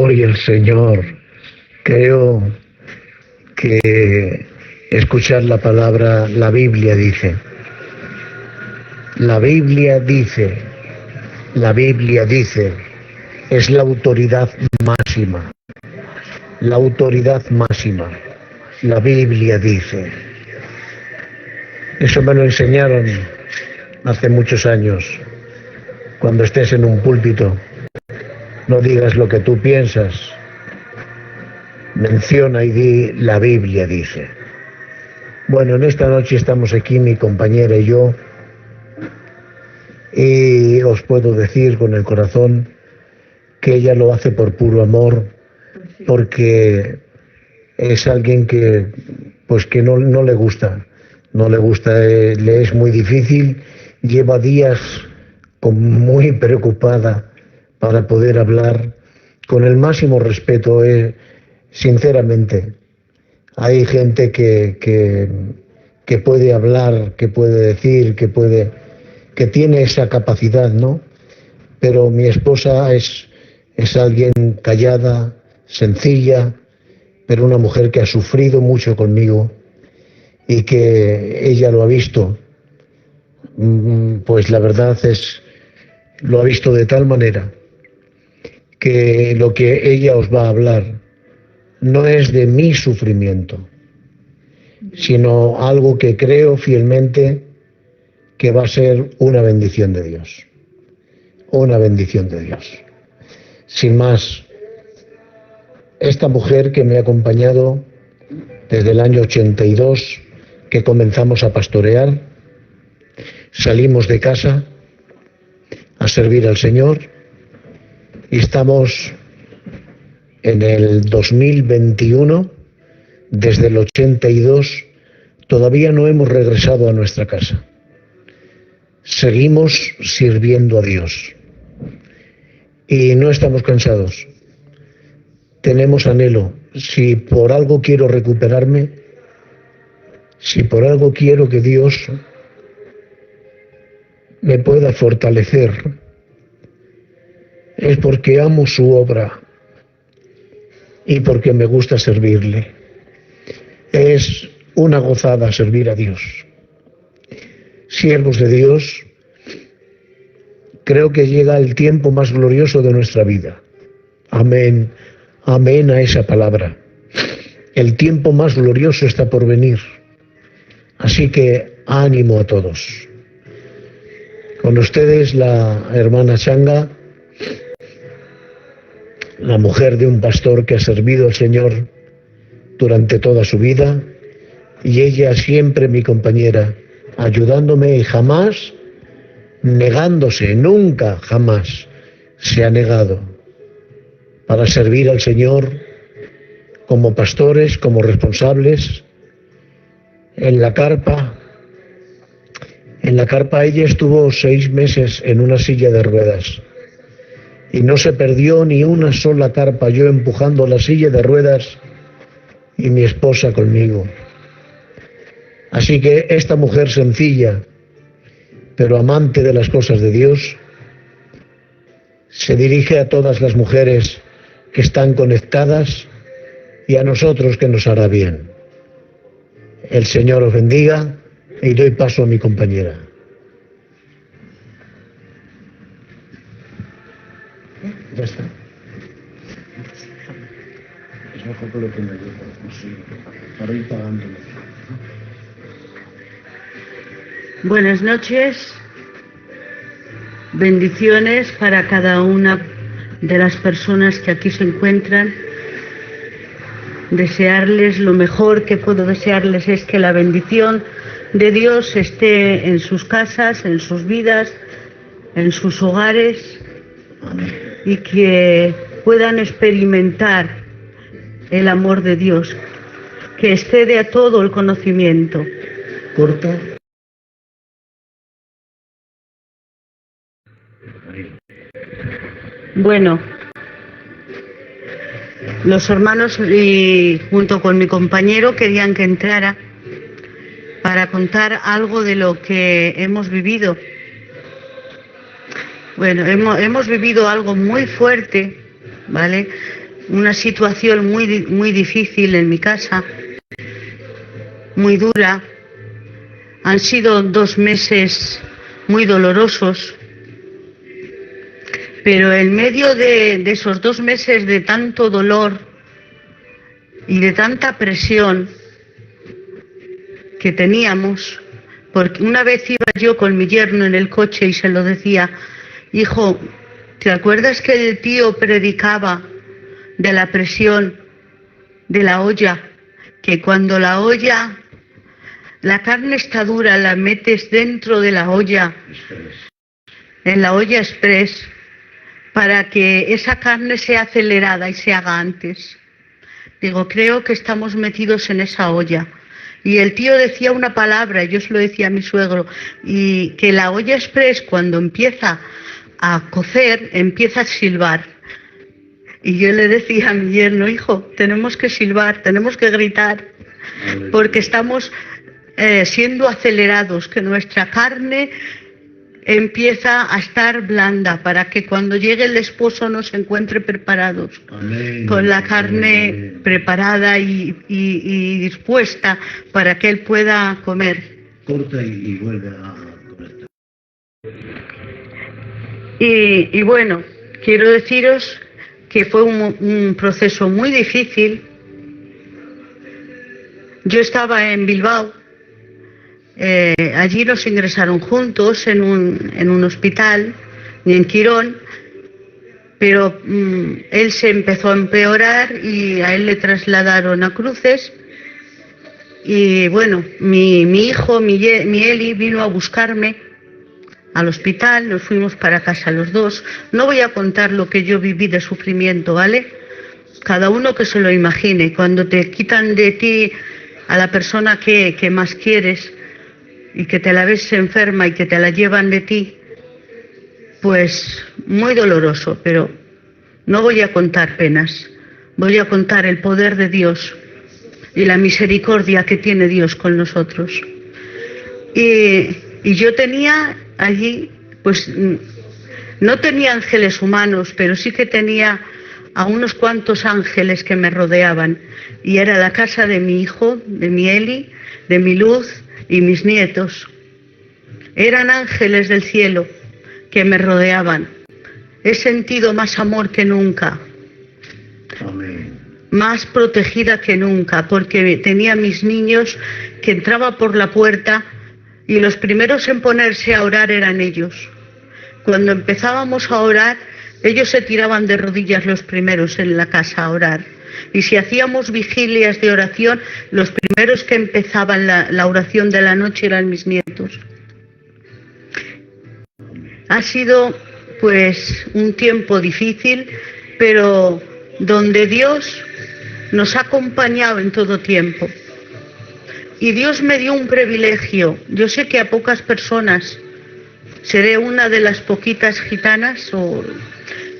Gloria al Señor. Creo que escuchar la palabra, la Biblia dice, la Biblia dice, es la autoridad máxima, la autoridad máxima, la Biblia dice. Eso me lo enseñaron hace muchos años. Cuando estés en un púlpito, no digas lo que tú piensas, menciona y di, la Biblia dice. Bueno, en esta noche estamos aquí, mi compañera y yo, y os puedo decir con el corazón que ella lo hace por puro amor, porque es alguien que no le gusta, le es muy difícil, lleva días muy preocupada para poder hablar con el máximo respeto, sinceramente. Hay gente que puede hablar, que puede decir, que tiene esa capacidad, ¿no? Pero mi esposa es alguien callada, sencilla, pero una mujer que ha sufrido mucho conmigo y que ella lo ha visto. Pues la verdad lo ha visto de tal manera que lo que ella os va a hablar no es de mi sufrimiento, sino algo que creo fielmente que va a ser una bendición de Dios. Una bendición de Dios. Sin más, esta mujer que me ha acompañado desde el año 82, que comenzamos a pastorear, salimos de casa a servir al Señor y estamos en el 2021, desde el 82, todavía no hemos regresado a nuestra casa. Seguimos sirviendo a Dios y no estamos cansados. Tenemos anhelo. Si por algo quiero recuperarme, si por algo quiero que Dios me pueda fortalecer, es porque amo su obra y porque me gusta servirle. Es una gozada servir a Dios. Siervos de Dios, creo que llega el tiempo más glorioso de nuestra vida. Amén, amén a esa palabra. El tiempo más glorioso está por venir. Así que ánimo a todos. Con ustedes la hermana Changa, la mujer de un pastor que ha servido al Señor durante toda su vida, y ella siempre mi compañera, ayudándome y jamás negándose, nunca, jamás se ha negado para servir al Señor como pastores, como responsables. En la carpa ella estuvo 6 meses en una silla de ruedas y no se perdió ni una sola carpa, yo empujando la silla de ruedas y mi esposa conmigo. Así que esta mujer sencilla, pero amante de las cosas de Dios, se dirige a todas las mujeres que están conectadas y a nosotros que nos hará bien. El Señor os bendiga y doy paso a mi compañera. Ya está. Es mejor que lo tenga yo, sí, para ir pagándolo. Buenas noches, bendiciones para cada una de las personas que aquí se encuentran. Desearles lo mejor que puedo desearles es que la bendición de Dios esté en sus casas, en sus vidas, en sus hogares, y que puedan experimentar el amor de Dios, que excede a todo el conocimiento. Corta. Bueno, los hermanos y junto con mi compañero querían que entrara para contar algo de lo que hemos vivido. Bueno, hemos vivido algo muy fuerte, ¿vale? una situación muy difícil en mi casa, muy dura. Han sido 2 meses muy dolorosos, pero en medio de esos 2 meses de tanto dolor y de tanta presión que teníamos, porque una vez iba yo con mi yerno en el coche y se lo decía: hijo, ¿te acuerdas que el tío predicaba de la presión de la olla? Que cuando la olla, la carne está dura, la metes dentro de la olla, en la olla express, para que esa carne sea acelerada y se haga antes. Digo, creo que estamos metidos en esa olla. Y el tío decía una palabra, yo se lo decía a mi suegro, y que la olla express, cuando empieza a cocer, empieza a silbar. Y yo le decía a mi yerno: hijo, tenemos que silbar, tenemos que gritar, porque estamos siendo acelerados, que nuestra carne empieza a estar blanda, para que cuando llegue el esposo nos encuentre preparados. Amén. Con la carne Amén. Preparada y dispuesta para que él pueda comer. Corta y vuelve a conectar. Y bueno, quiero deciros que fue un proceso muy difícil. Yo estaba en Bilbao. Allí nos ingresaron juntos en un hospital, en Quirón, pero él se empezó a empeorar y a él le trasladaron a Cruces. Y bueno, mi hijo, mi Eli, vino a buscarme al hospital, nos fuimos para casa los dos. No voy a contar lo que yo viví de sufrimiento, ¿vale? Cada uno que se lo imagine. Cuando te quitan de ti a la persona que más quieres, y que te la ves enferma y que te la llevan de ti, pues muy doloroso, pero no voy a contar penas, voy a contar el poder de Dios y la misericordia que tiene Dios con nosotros. Y yo tenía allí, pues no tenía ángeles humanos, pero sí que tenía a unos cuantos ángeles que me rodeaban, y era la casa de mi hijo, de mi Eli, de mi Luz y mis nietos. Eran ángeles del cielo que me rodeaban. He sentido más amor que nunca. Amén. Más protegida que nunca, porque tenía mis niños que entraba por la puerta y los primeros en ponerse a orar eran ellos. Cuando empezábamos a orar, ellos se tiraban de rodillas los primeros en la casa a orar. Y si hacíamos vigilias de oración, los primeros que empezaban la oración de la noche eran mis nietos. Ha sido pues un tiempo difícil, pero donde Dios nos ha acompañado en todo tiempo. Y Dios me dio un privilegio. Yo sé que a pocas personas, seré una de las poquitas gitanas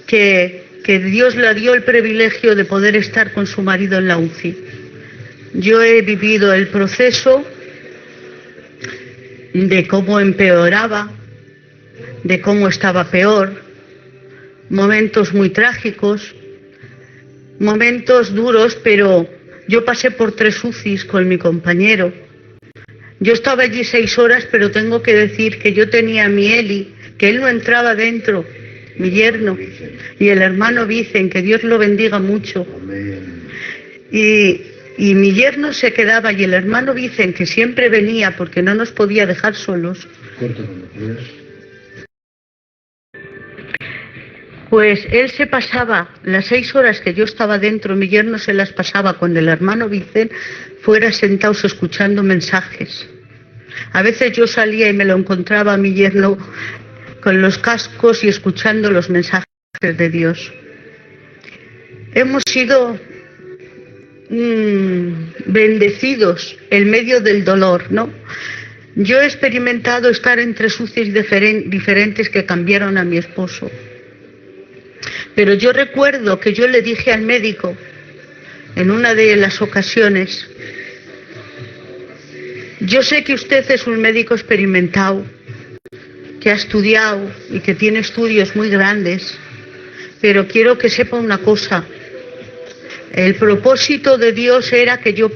que Dios le dio el privilegio de poder estar con su marido en la UCI. Yo he vivido el proceso de cómo empeoraba, de cómo estaba peor, momentos muy trágicos, momentos duros, pero yo pasé por 3 UCIs con mi compañero. Yo estaba allí 6 horas, pero tengo que decir que yo tenía a mi Eli, que él no entraba dentro, mi yerno, y el hermano Vicen, que Dios lo bendiga mucho. Y mi yerno se quedaba, y el hermano Vicen, que siempre venía porque no nos podía dejar solos, pues él se pasaba las 6 horas que yo estaba dentro, mi yerno se las pasaba con el hermano Vicen fuera sentados escuchando mensajes. A veces yo salía y me lo encontraba a mi yerno con los cascos y escuchando los mensajes de Dios. Hemos sido bendecidos en medio del dolor, ¿no? Yo he experimentado estar en 3 UCIs diferentes que cambiaron a mi esposo. Pero yo recuerdo que yo le dije al médico en una de las ocasiones: yo sé que usted es un médico experimentado, que ha estudiado y que tiene estudios muy grandes, pero quiero que sepa una cosa, El propósito de Dios era que yo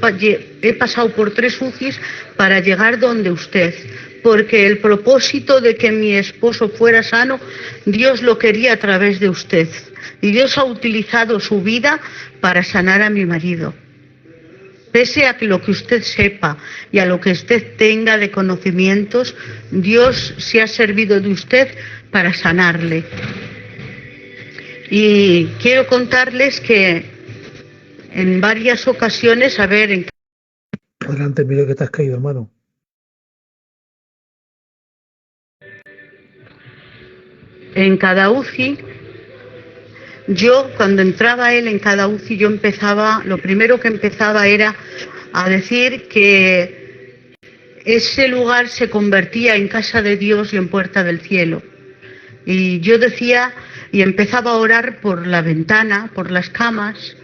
he pasado por 3 UCIs para llegar donde usted, porque el propósito de que mi esposo fuera sano, Dios lo quería a través de usted. Y Dios ha utilizado su vida para sanar a mi marido. Pese a que lo que usted sepa y a lo que usted tenga de conocimientos, Dios se ha servido de usted para sanarle. Y quiero contarles que en varias ocasiones, Adelante, mira que te has caído, hermano. En cada UCI, cuando entraba él en cada UCI, lo primero que empezaba era a decir que ese lugar se convertía en casa de Dios y en puerta del cielo. Y yo decía, y empezaba a orar por la ventana, por las camas,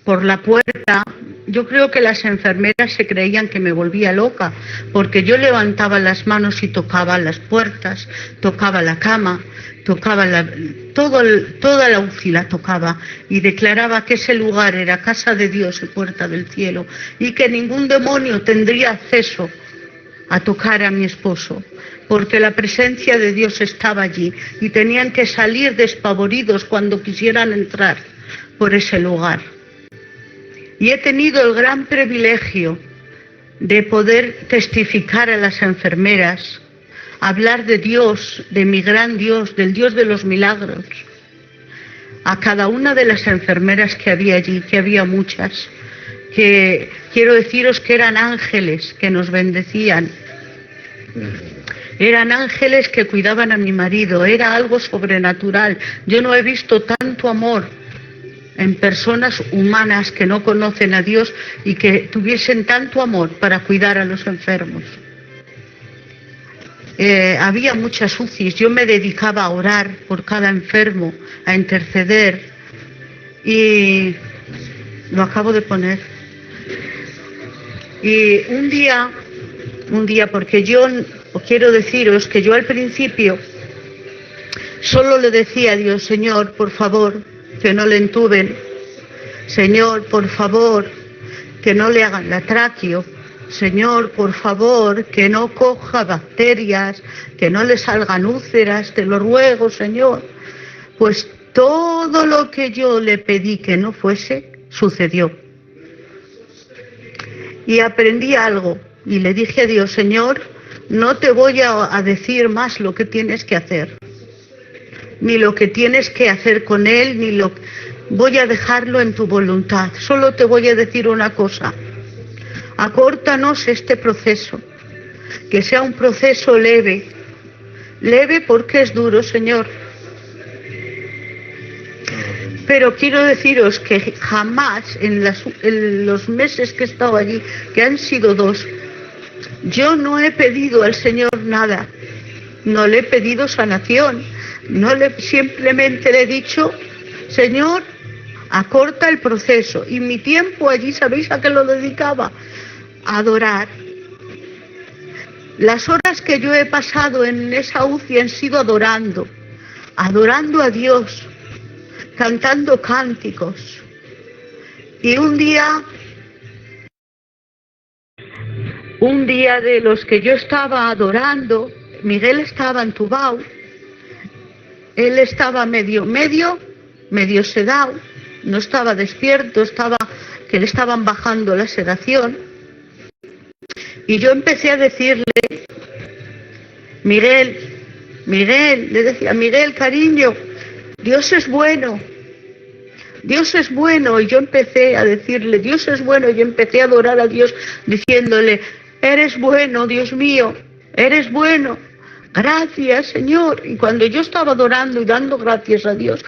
por la puerta. Yo creo que las enfermeras se creían que me volvía loca, porque yo levantaba las manos y tocaba las puertas, tocaba la cama, tocaba toda la UCI la tocaba, y declaraba que ese lugar era casa de Dios y puerta del cielo, y que ningún demonio tendría acceso a tocar a mi esposo, porque la presencia de Dios estaba allí, y tenían que salir despavoridos cuando quisieran entrar por ese lugar. Y he tenido el gran privilegio de poder testificar a las enfermeras, hablar de Dios, de mi gran Dios, del Dios de los milagros, a cada una de las enfermeras que había allí, que había muchas, que quiero deciros que eran ángeles que nos bendecían, eran ángeles que cuidaban a mi marido, era algo sobrenatural. Yo no he visto tanto amor en personas humanas que no conocen a Dios y que tuviesen tanto amor para cuidar a los enfermos. Había muchas UCIs, yo me dedicaba a orar por cada enfermo, a interceder, y lo acabo de poner. Y un día, porque yo quiero deciros que yo al principio solo le decía a Dios: Señor, por favor, que no le entuben, Señor, por favor, que no le hagan la tráqueo, Señor, por favor, que no coja bacterias, que no le salgan úlceras, te lo ruego, Señor. Pues todo lo que yo le pedí que no fuese, sucedió. Y aprendí algo, y le dije a Dios: Señor, no te voy a decir más lo que tienes que hacer, ni lo que tienes que hacer con él, voy a dejarlo en tu voluntad. Solo te voy a decir una cosa: acórtanos este proceso, que sea un proceso leve porque es duro, Señor. Pero quiero deciros que jamás en los meses que he estado allí, que han sido 2, yo no he pedido al Señor nada, no le he pedido sanación, simplemente le he dicho: Señor, acorta el proceso. Y mi tiempo allí, ¿sabéis a qué lo dedicaba? A adorar. Las horas que yo he pasado en esa UCI han sido adorando a Dios, cantando cánticos. Y un día de los que yo estaba adorando, Miguel estaba entubado, él estaba medio sedado, no estaba despierto, que le estaban bajando la sedación. Y yo empecé a decirle: Miguel, le decía: Miguel, cariño, Dios es bueno. Y yo empecé a decirle: Dios es bueno, y yo empecé a adorar a Dios diciéndole: eres bueno, Dios mío, eres bueno. Gracias, Señor. Y cuando yo estaba adorando y dando gracias a Dios,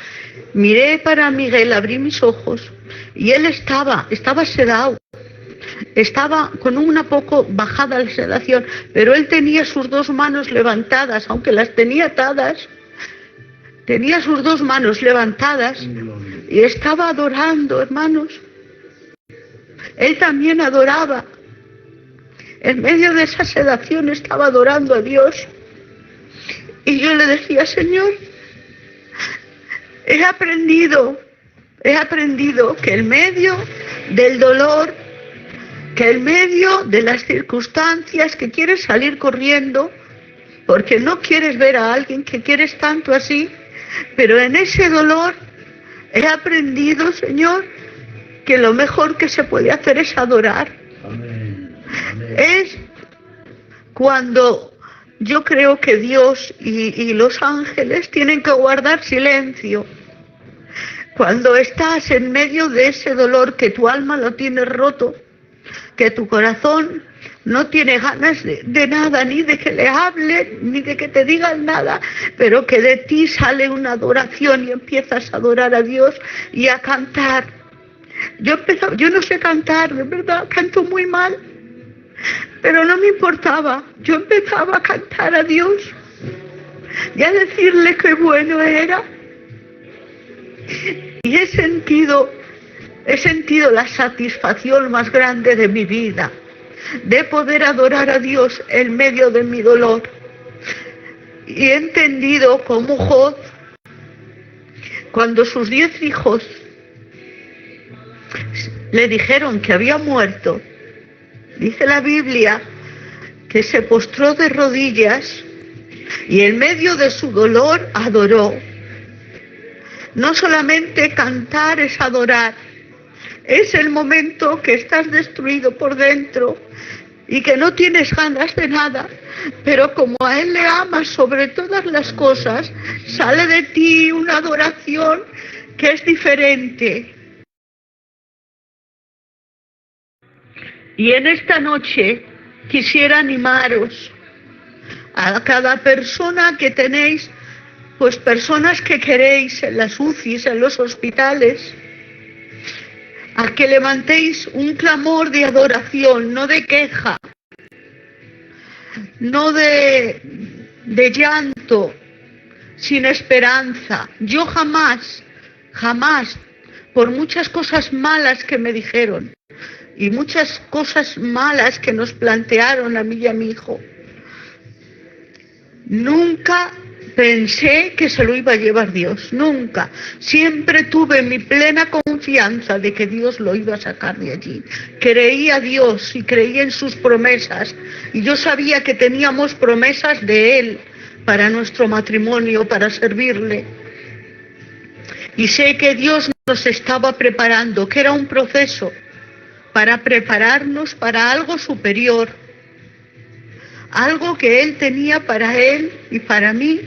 miré para Miguel, abrí mis ojos, y él estaba sedado. Estaba con una poco bajada la sedación, pero él tenía sus 2 manos levantadas, aunque las tenía atadas. Tenía sus 2 manos levantadas y estaba adorando, hermanos. Él también adoraba. En medio de esa sedación estaba adorando a Dios. Y yo le decía: Señor, he aprendido he aprendido que en medio del dolor, que en medio de las circunstancias que quieres salir corriendo, porque no quieres ver a alguien que quieres tanto así, pero en ese dolor he aprendido, Señor, que lo mejor que se puede hacer es adorar. Amén. Amén. Es cuando yo creo que Dios y los ángeles tienen que guardar silencio. Cuando estás en medio de ese dolor, que tu alma lo tiene roto, que tu corazón no tiene ganas de nada, ni de que le hablen, ni de que te digan nada, pero que de ti sale una adoración y empiezas a adorar a Dios y a cantar. Yo no sé cantar, de verdad, canto muy mal, pero no me importaba. Yo empezaba a cantar a Dios y a decirle qué bueno era. Y he sentido la satisfacción más grande de mi vida, de poder adorar a Dios en medio de mi dolor. Y he entendido cómo Job, cuando sus 10 hijos le dijeron que había muerto, dice la Biblia que se postró de rodillas y en medio de su dolor adoró. No solamente cantar es adorar, es el momento que estás destruido por dentro y que no tienes ganas de nada, pero como a Él le amas sobre todas las cosas, sale de ti una adoración que es diferente. Y en esta noche quisiera animaros a cada persona que tenéis, pues personas que queréis en las UCIs, en los hospitales, a que levantéis un clamor de adoración, no de queja, no de llanto, sin esperanza. Yo jamás, por muchas cosas malas que me dijeron y muchas cosas malas que nos plantearon a mí y a mi hijo, nunca pensé que se lo iba a llevar Dios, nunca. Siempre tuve mi plena confianza de que Dios lo iba a sacar de allí. Creía a Dios y creía en sus promesas. Y yo sabía que teníamos promesas de Él para nuestro matrimonio, para servirle. Y sé que Dios nos estaba preparando, que era un proceso para prepararnos para algo superior. Algo que Él tenía para Él y para mí,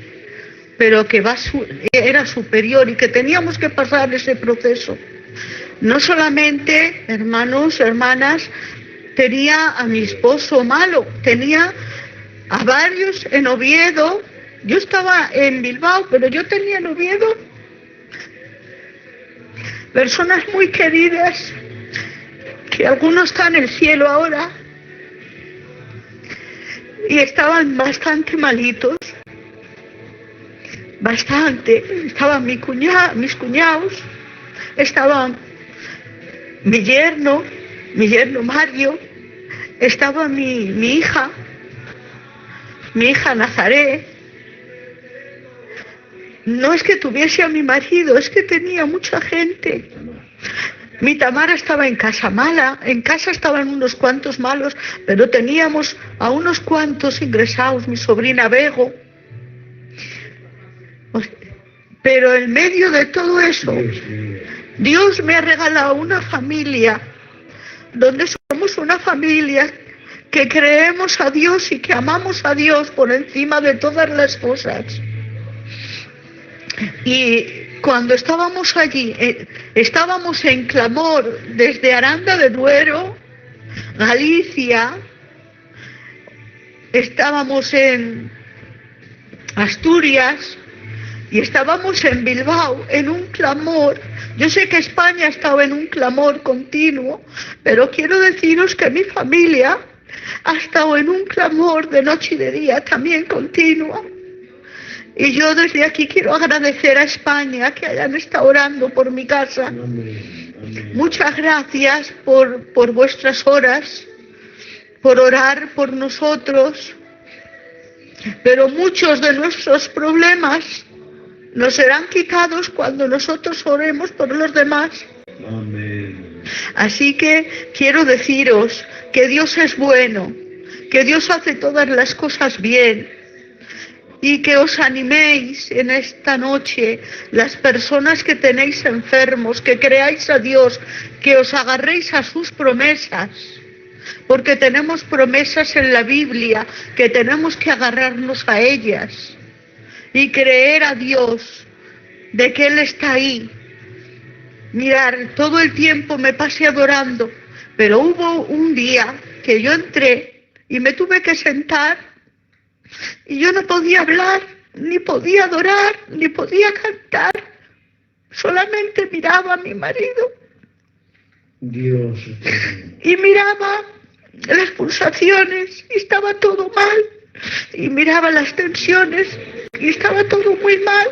pero que era superior y que teníamos que pasar ese proceso. No solamente, hermanos, hermanas, tenía a mi esposo malo, tenía a varios en Oviedo. Yo estaba en Bilbao, pero yo tenía en Oviedo personas muy queridas, que algunos están en el cielo ahora, y estaban bastante malitos, bastante. Estaban mis cuñados, estaban mi yerno Mario, estaba mi hija Nazaret. No es que tuviese a mi marido, es que tenía mucha gente. Mi Tamara estaba en casa mala, en casa estaban unos cuantos malos, pero teníamos a unos cuantos ingresados, mi sobrina Bego. Pero en medio de todo eso, Dios me ha regalado una familia, donde somos una familia que creemos a Dios y que amamos a Dios por encima de todas las cosas. Y cuando estábamos allí, estábamos en clamor desde Aranda de Duero, Galicia, estábamos en Asturias y estábamos en Bilbao en un clamor. Yo sé que España estaba en un clamor continuo, pero quiero deciros que mi familia ha estado en un clamor de noche y de día también continuo. Y yo desde aquí quiero agradecer a España que hayan estado orando por mi casa. Amén. Muchas gracias por vuestras horas, por orar por nosotros. Pero muchos de nuestros problemas nos serán quitados cuando nosotros oremos por los demás. Amén. Así que quiero deciros que Dios es bueno, que Dios hace todas las cosas bien, y que os animéis en esta noche, las personas que tenéis enfermos, que creáis a Dios, que os agarréis a sus promesas, porque tenemos promesas en la Biblia, que tenemos que agarrarnos a ellas y creer a Dios de que Él está ahí. Mirar, todo el tiempo me pasé adorando, pero hubo un día que yo entré y me tuve que sentar y yo no podía hablar, ni podía adorar, ni podía cantar. Solamente miraba a mi marido. Dios. Y miraba las pulsaciones y estaba todo mal. Y miraba las tensiones y estaba todo muy mal.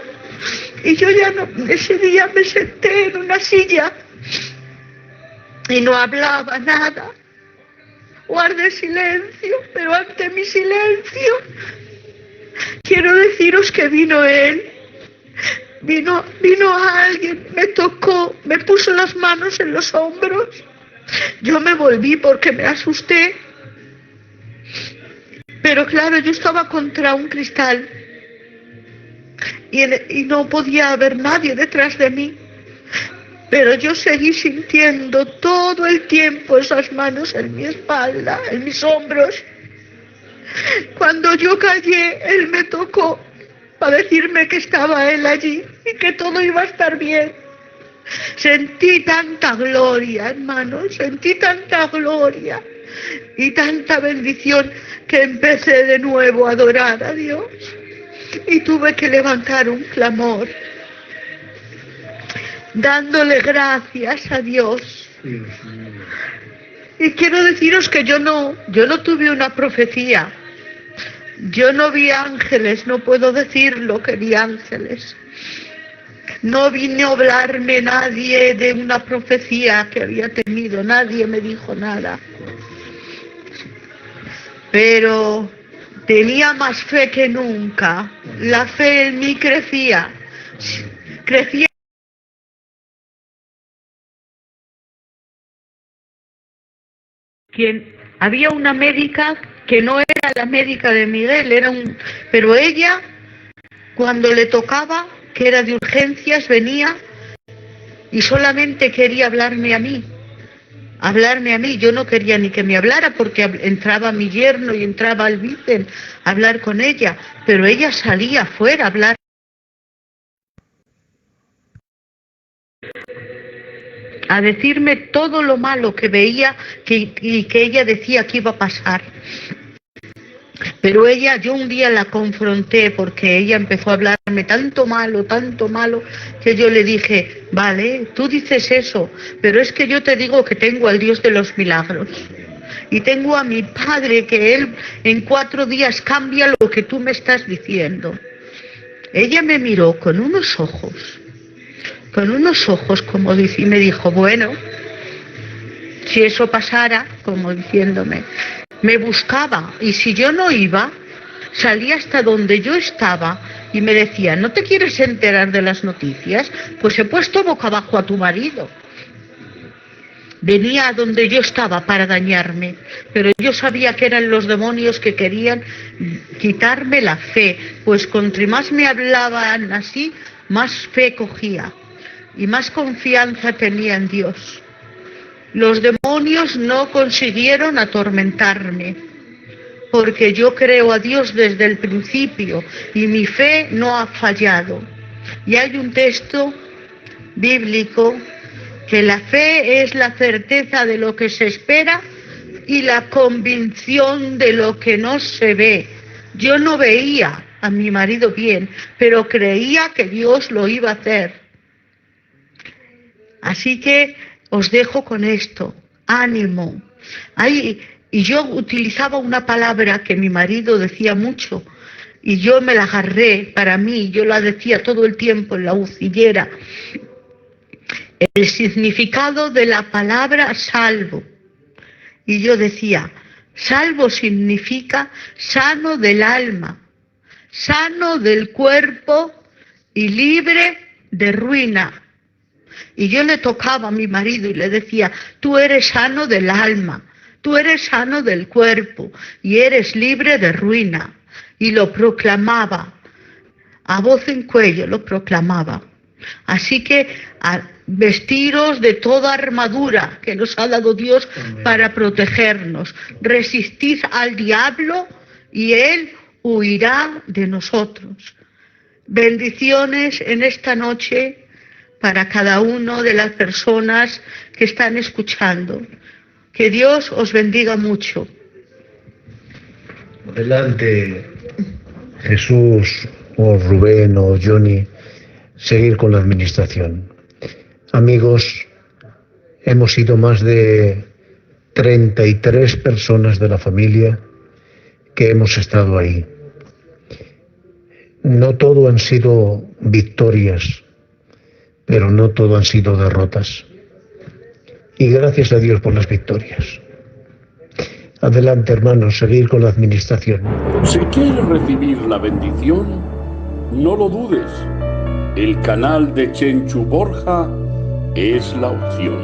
Y yo ya no, ese día me senté en una silla y no hablaba nada. Guardé silencio, pero ante mi silencio quiero deciros que vino Él. Vino a alguien, me tocó, me puso las manos en los hombros. Yo me volví porque me asusté. Pero claro, yo estaba contra un cristal y no podía haber nadie detrás de mí. Pero yo seguí sintiendo todo el tiempo esas manos en mi espalda, en mis hombros. Cuando yo callé, Él me tocó para decirme que estaba Él allí y que todo iba a estar bien. Sentí tanta gloria, hermanos, sentí tanta gloria y tanta bendición que empecé de nuevo a adorar a Dios y tuve que levantar un clamor, dándole gracias a Dios. Y quiero deciros que yo no tuve una profecía. Yo no vi ángeles, no puedo decirlo que vi ángeles. No vino a hablarme nadie de una profecía que había tenido, nadie me dijo nada. Pero tenía más fe que nunca. La fe en mí crecía. Había una médica que no era la médica de Miguel, pero ella, cuando le tocaba, que era de urgencias, venía y solamente quería hablarme a mí. Yo no quería ni que me hablara porque entraba mi yerno y entraba el Vicen a hablar con ella, pero ella salía afuera a hablar. A decirme todo lo malo que veía y que ella decía que iba a pasar. Pero yo un día la confronté porque ella empezó a hablarme tanto malo, que yo le dije, vale, tú dices eso, pero es que yo te digo que tengo al Dios de los milagros. Y tengo a mi Padre que Él en 4 días cambia lo que tú me estás diciendo. Ella me miró con unos ojos como dice, y me dijo, bueno, si eso pasara, como diciéndome, me buscaba, y si yo no iba, salía hasta donde yo estaba y me decía, ¿no te quieres enterar de las noticias? Pues he puesto boca abajo a tu marido. Venía a donde yo estaba para dañarme, pero yo sabía que eran los demonios que querían quitarme la fe, pues cuanto más me hablaban así, más fe cogía y más confianza tenía en Dios. Los demonios no consiguieron atormentarme, porque yo creo a Dios desde el principio y mi fe no ha fallado. Y hay un texto bíblico que la fe es la certeza de lo que se espera y la convicción de lo que no se ve. Yo no veía a mi marido bien, pero creía que Dios lo iba a hacer. Así que os dejo con esto, ánimo. Y yo utilizaba una palabra que mi marido decía mucho y yo me la agarré para mí, yo la decía todo el tiempo en la ucillera. El significado de la palabra salvo. Y yo decía, salvo significa sano del alma, sano del cuerpo y libre de ruina. Y yo le tocaba a mi marido y le decía, tú eres sano del alma, tú eres sano del cuerpo y eres libre de ruina. Y lo proclamaba, a voz en cuello lo proclamaba. Así que vestiros de toda armadura que nos ha dado Dios para protegernos. Resistid al diablo y él huirá de nosotros. Bendiciones en esta noche para cada una de las personas que están escuchando. Que Dios os bendiga mucho. Adelante, Jesús o Rubén o Johnny, seguir con la administración. Amigos, hemos sido más de 33 personas de la familia que hemos estado ahí. No todo han sido victorias, pero no todo han sido derrotas. Y gracias a Dios por las victorias. Adelante, hermanos, seguir con la administración. Si quieres recibir la bendición, no lo dudes. El canal de Chenchu Borja es la opción.